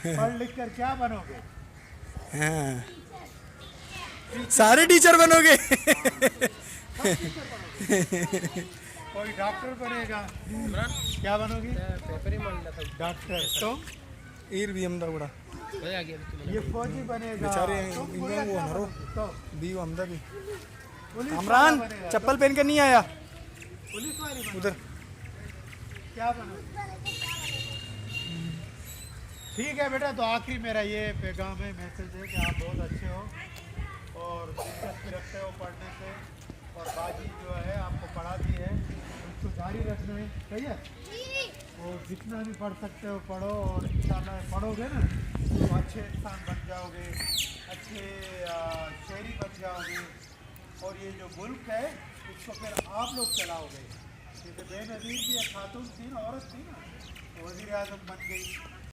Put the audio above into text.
पढ़ लिख कर क्या बनोगे? हाँ, सारे टीचर बनोगे। कोई डॉक्टर बनेगा, क्या बनोगी? पेपर ही मान लिया था। डॉक्टर। तुम? ईर भी हमदा बड़ा ये फौजी बनेगा। बेचारे तुम इनका बोला वो क्या नरो बनोगी? तो भी हमदा भी। पुलिस इमरान वाला बनेगा। चप्पल पहन कर नहीं आया पुलिस वाली बनोगी? उधर। क्या बनोगी? ठीक है बेटा, तो आखिरी मेरा ये पैगाम है, मैसेज है कि आप बहुत अच्छे हो और दिलचस्पी रखते हो पढ़ने से, और बाजी जो है आपको पढ़ाती है उसको जारी रखना है, सही है? और जितना भी पढ़ सकते हो पढ़ो, और इंशाल्लाह पढ़ोगे ना तो अच्छे इंसान बन जाओगे, अच्छे शहरी बन जाओगे, और ये जो मुल्क है इसको फिर आप लोग चलाओगे। जैसे बेनज़ीर भी एक खातून थी ना, औरत थी ना, वज़ीर आज़म बन गई।